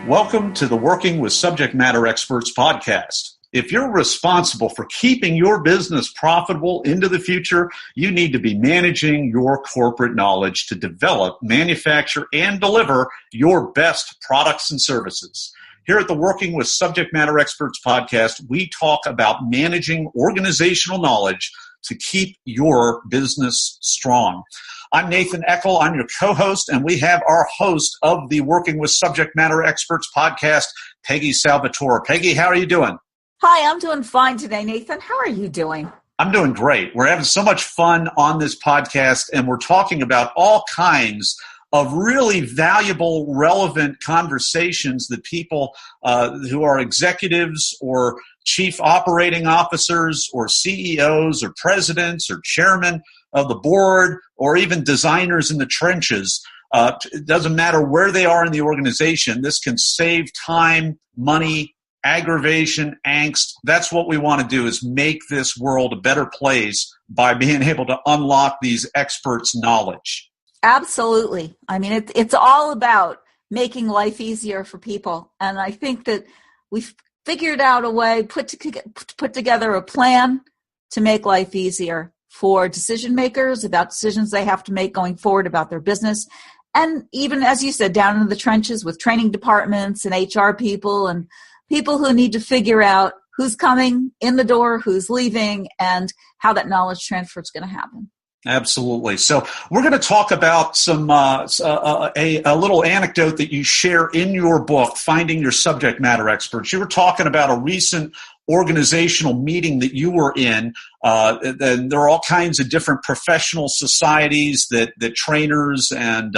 Welcome to the Working with Subject Matter Experts podcast. If you're responsible for keeping your business profitable into the future, you need to be managing your corporate knowledge to develop, manufacture, and deliver your best products and services. Here at the Working with Subject Matter Experts podcast, we talk about managing organizational knowledge to keep your business strong. I'm Nathan Eckel. I'm your co-host, and we have our host of the Working with Subject Matter Experts podcast, Peggy Salvatore. Peggy, how are you doing? Hi, I'm doing fine today, Nathan. How are you doing? I'm doing great. We're having so much fun on this podcast, and we're talking about all kinds of really valuable, relevant conversations that people who are executives or chief operating officers or CEOs or presidents or chairmen of the board or even designers in the trenches, it doesn't matter where they are in the organization, this can save time, money, aggravation, angst. That's what we want to do, is make this world a better place by being able to unlock these experts' knowledge. Absolutely. I mean, it's all about making life easier for people. And I think that we've figured out a way, put together a plan to make life easier for decision makers about decisions they have to make going forward about their business. And even, as you said, down in the trenches with training departments and HR people and people who need to figure out who's coming in the door, who's leaving, and how that knowledge transfer is going to happen. Absolutely. So we're going to talk about some a little anecdote that you share in your book, Finding Your Subject Matter Experts. You were talking about a recent organizational meeting that you were in. And there are all kinds of different professional societies that trainers and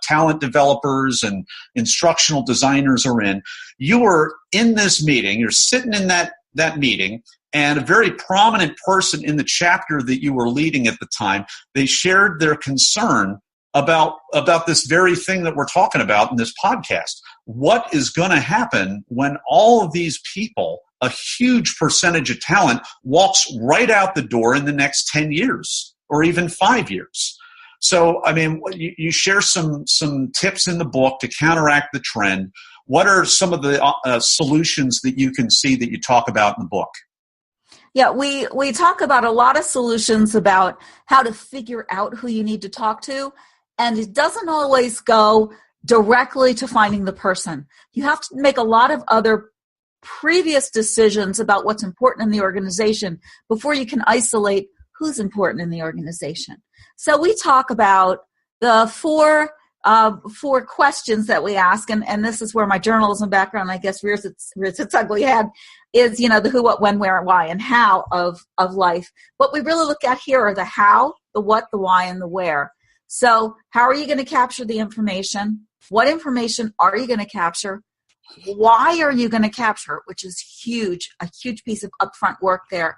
talent developers and instructional designers are in. You were in this meeting. You're sitting in that meeting. And a very prominent person in the chapter that you were leading at the time, they shared their concern about this very thing that we're talking about in this podcast. What is going to happen when all of these people, a huge percentage of talent, walks right out the door in the next 10 years or even 5 years? So, I mean, you share some tips in the book to counteract the trend. What are some of the solutions that you can see that you talk about in the book? Yeah, we talk about a lot of solutions about how to figure out who you need to talk to, and it doesn't always go directly to finding the person. You have to make a lot of other previous decisions about what's important in the organization before you can isolate who's important in the organization. So we talk about the four questions that we ask, and this is where my journalism background, I guess, rears its ugly head, is, the who, what, when, where, why, and how of life. What we really look at here are the how, the what, the why, and the where. So how are you going to capture the information? What information are you going to capture? Why are you going to capture it, which is a huge piece of upfront work there.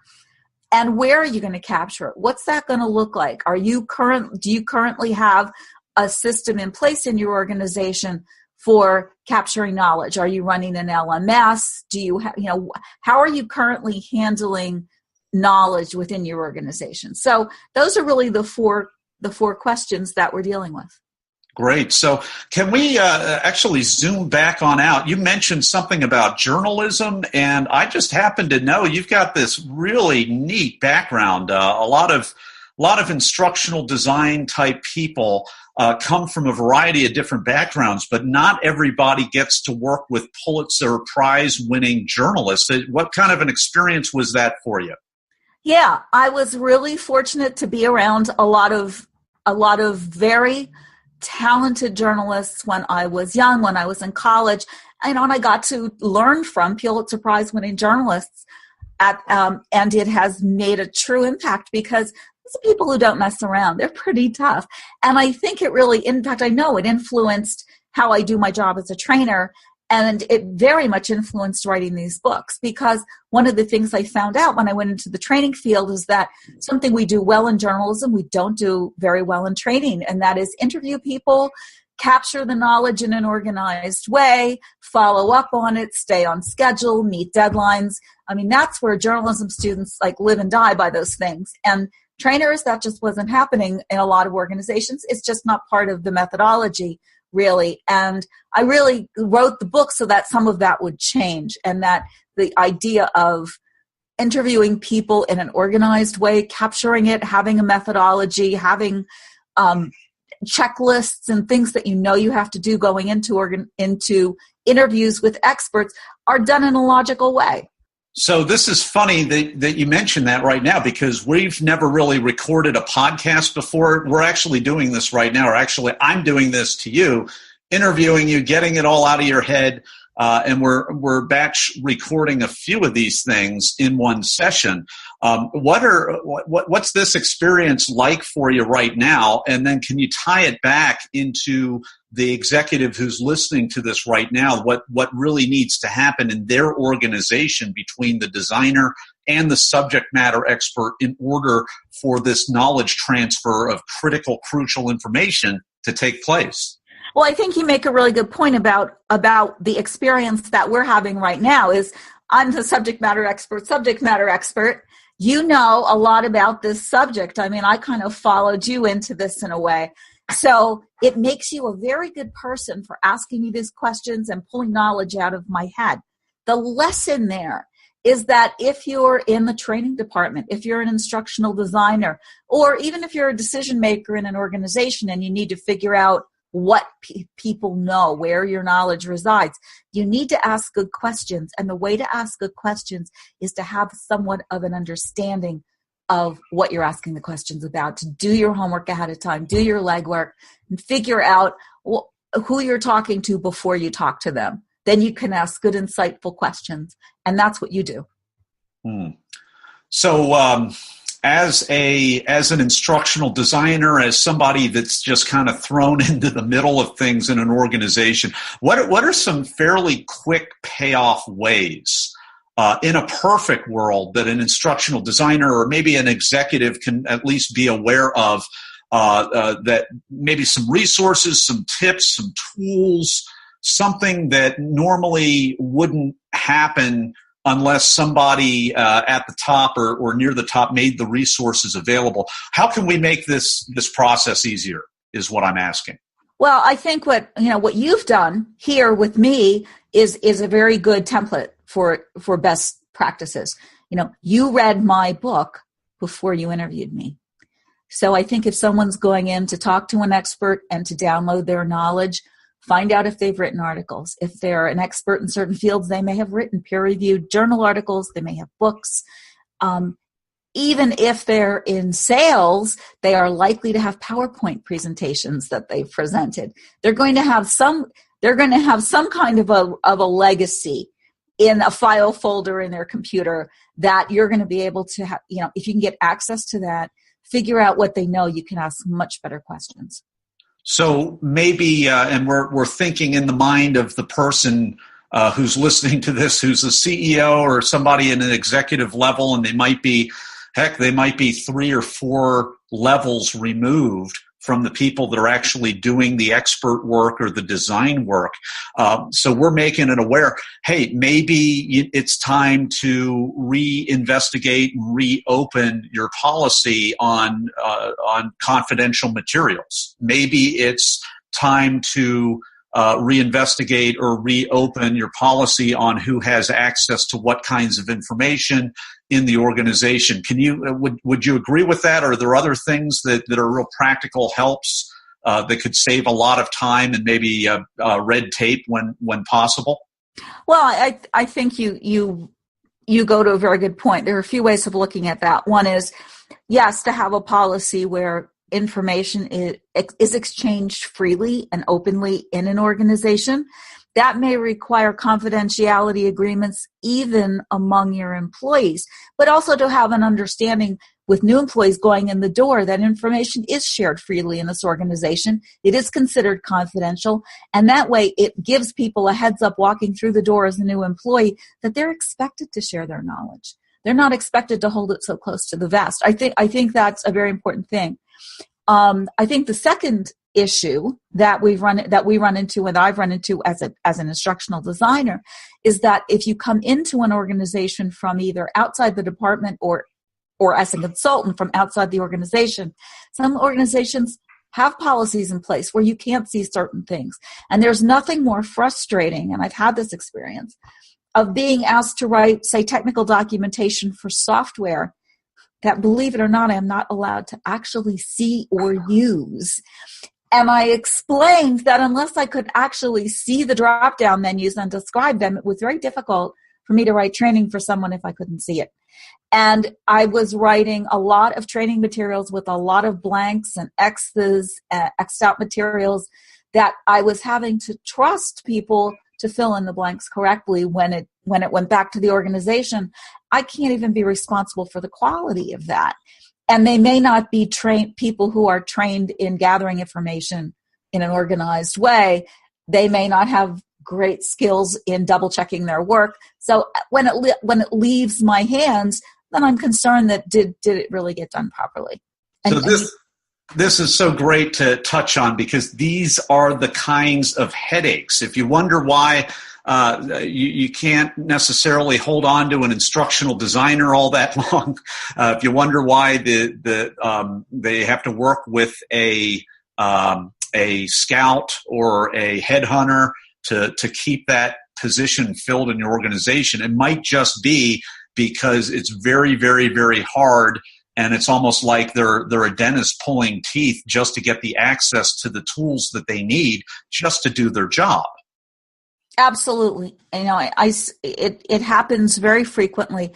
And where are you going to capture it? What's that going to look like? Do you currently have a system in place in your organization for capturing knowledge? Are you running an LMS? How are you currently handling knowledge within your organization? So those are really the four questions that we're dealing with. Great. So can we actually zoom back on out? You mentioned something about journalism, and I just happen to know you've got this really neat background. A lot of instructional design type people come from a variety of different backgrounds, but not everybody gets to work with Pulitzer Prize winning journalists. What kind of an experience was that for you? Yeah, I was really fortunate to be around a lot of very talented journalists when I was young, when I was in college, and I got to learn from Pulitzer Prize winning journalists and it has made a true impact because these are people who don't mess around. They're pretty tough. And I think I know it influenced how I do my job as a trainer. And it very much influenced writing these books, because one of the things I found out when I went into the training field is that something we do well in journalism, we don't do very well in training, and that is interview people, capture the knowledge in an organized way, follow up on it, stay on schedule, meet deadlines. I mean, that's where journalism students live and die by those things. And trainers, that just wasn't happening in a lot of organizations. It's just not part of the methodology. really. And I really wrote the book so that some of that would change, and that the idea of interviewing people in an organized way, capturing it, having a methodology, having checklists and things that you have to do going into interviews with experts are done in a logical way. So this is funny that you mentioned that right now, because we've never really recorded a podcast before. We're actually doing this right now, or actually I'm doing this to you, interviewing you, getting it all out of your head, and we're batch recording a few of these things in one session. What's this experience like for you right now? And then can you tie it back into the executive who's listening to this right now, what really needs to happen in their organization between the designer and the subject matter expert in order for this knowledge transfer of critical, crucial information to take place? Well, I think you make a really good point about the experience that we're having right now. Is I'm the subject matter expert. You know a lot about this subject. I mean, I kind of followed you into this in a way. So it makes you a very good person for asking me these questions and pulling knowledge out of my head. The lesson there is that if you're in the training department, if you're an instructional designer, or even if you're a decision maker in an organization and you need to figure out what people know, where your knowledge resides, you need to ask good questions. And the way to ask good questions is to have somewhat of an understanding of what you're asking the questions about, to do your homework ahead of time, do your legwork, and figure out who you're talking to before you talk to them. Then you can ask good, insightful questions. And that's what you do. So as an instructional designer, as somebody that's just kind of thrown into the middle of things in an organization, what are some fairly quick payoff ways in a perfect world that an instructional designer or maybe an executive can at least be aware of, that maybe some resources, some tips, some tools, something that normally wouldn't happen unless somebody at the top or near the top made the resources available? How can we make this process easier is what I'm asking. Well, I think what you've done here with me is a very good template for best practices. You read my book before you interviewed me. So I think if someone's going in to talk to an expert and to download their knowledge, find out if they've written articles. If they're an expert in certain fields, they may have written peer-reviewed journal articles. They may have books. Even if they're in sales, they are likely to have PowerPoint presentations that they've presented. They're going to have some kind of a legacy in a file folder in their computer that you're going to be able to have, if you can get access to that, figure out what they know, you can ask much better questions. So maybe, and we're thinking in the mind of the person who's listening to this, who's a CEO or somebody in an executive level, and they might be 3 or 4 levels removed from the people that are actually doing the expert work or the design work. So we're making it aware, hey, maybe it's time to reinvestigate and reopen your policy on confidential materials. Maybe it's time to reinvestigate or reopen your policy on who has access to what kinds of information in the organization. Would you agree with that? Or are there other things that are real practical helps that could save a lot of time and maybe red tape when possible? Well, I think you go to a very good point. There are a few ways of looking at that. One is, yes, to have a policy where information is exchanged freely and openly in an organization. That may require confidentiality agreements even among your employees, but also to have an understanding with new employees going in the door that information is shared freely in this organization. It is considered confidential, and that way it gives people a heads up walking through the door as a new employee that they're expected to share their knowledge. They're not expected to hold it so close to the vest. I think that's a very important thing. I think the second issue that we run into, and I've run into as an instructional designer, is that if you come into an organization from either outside the department or as a consultant from outside the organization, some organizations have policies in place where you can't see certain things. And there's nothing more frustrating, and I've had this experience, of being asked to write, say, technical documentation for software that, believe it or not, I am not allowed to actually see or use. And I explained that unless I could actually see the drop-down menus and describe them, it was very difficult for me to write training for someone if I couldn't see it. And I was writing a lot of training materials with a lot of blanks and X's, X'd out materials that I was having to trust people to fill in the blanks correctly when it went back to the organization. I can't even be responsible for the quality of that. And they may not be trained people who are trained in gathering information in an organized way. They may not have great skills in double checking their work. So when it leaves my hands, then I'm concerned that did it really get done properly? And, so this is so great to touch on, because these are the kinds of headaches. If you wonder why you can't necessarily hold on to an instructional designer all that long, if you wonder why they have to work with a scout or a headhunter to keep that position filled in your organization, it might just be because it's very, very, very hard. And it's almost like they're a dentist pulling teeth just to get the access to the tools that they need just to do their job. Absolutely. It happens very frequently.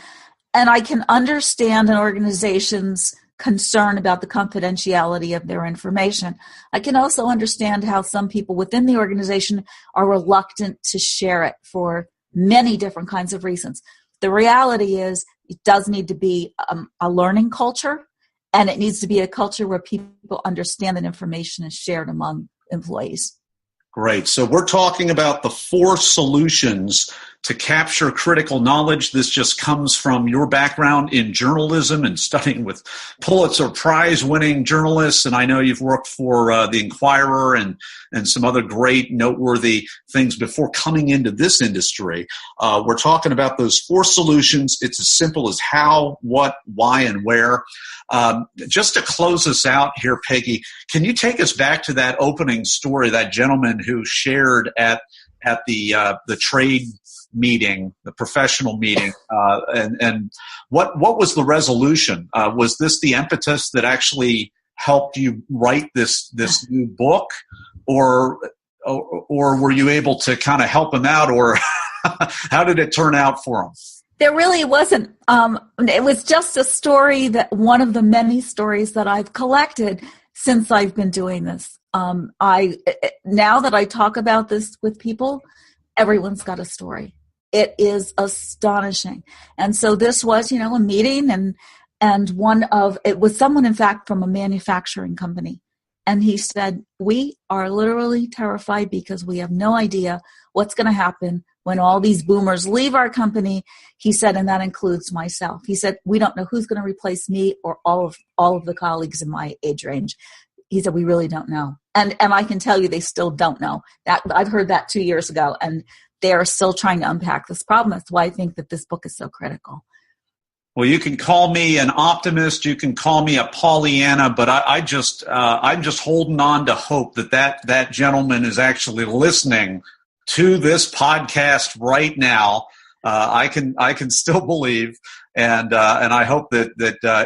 And I can understand an organization's concern about the confidentiality of their information. I can also understand how some people within the organization are reluctant to share it for many different kinds of reasons. The reality is it does need to be a learning culture, and it needs to be a culture where people understand that information is shared among employees. Great. So we're talking about the 4 solutions to capture critical knowledge. This just comes from your background in journalism and studying with Pulitzer Prize-winning journalists. And I know you've worked for the Inquirer and some other great noteworthy things before coming into this industry. We're talking about those 4 solutions. It's as simple as how, what, why, and where. Just to close us out here, Peggy, can you take us back to that opening story, that gentleman who shared at the trade meeting, the professional meeting, and what was the resolution? Was this the impetus that actually helped you write this new book, or were you able to kind of help him out, or how did it turn out for him? There really wasn't. It was just a story, that one of the many stories that I've collected since I've been doing this. Now that I talk about this with people, everyone's got a story. It is astonishing. And so this was, a meeting, and it was someone, in fact, from a manufacturing company. And he said, we are literally terrified because we have no idea what's going to happen when all these boomers leave our company. He said, and that includes myself. He said, we don't know who's going to replace me or all of the colleagues in my age range. He said, we really don't know. And I can tell you they still don't know. That I've heard that 2 years ago, and they are still trying to unpack this problem. That's why I think that this book is so critical. Well, you can call me an optimist, you can call me a Pollyanna, but I'm just holding on to hope that gentleman is actually listening to this podcast right now. I can still believe, and I hope that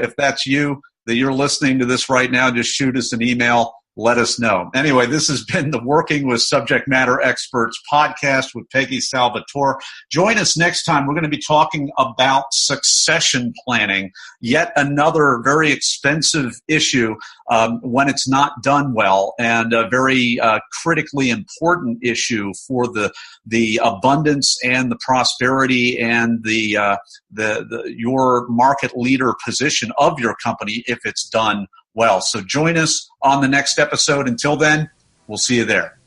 if that's you, that you're listening to this right now, just shoot us an email. Let us know. Anyway, this has been the Working with Subject Matter Experts podcast with Peggy Salvatore. Join us next time. We're going to be talking about succession planning, yet another very expensive issue when it's not done well, and a very critically important issue for the abundance and the prosperity and the your market leader position of your company if it's done well. So join us on the next episode. Until then, we'll see you there.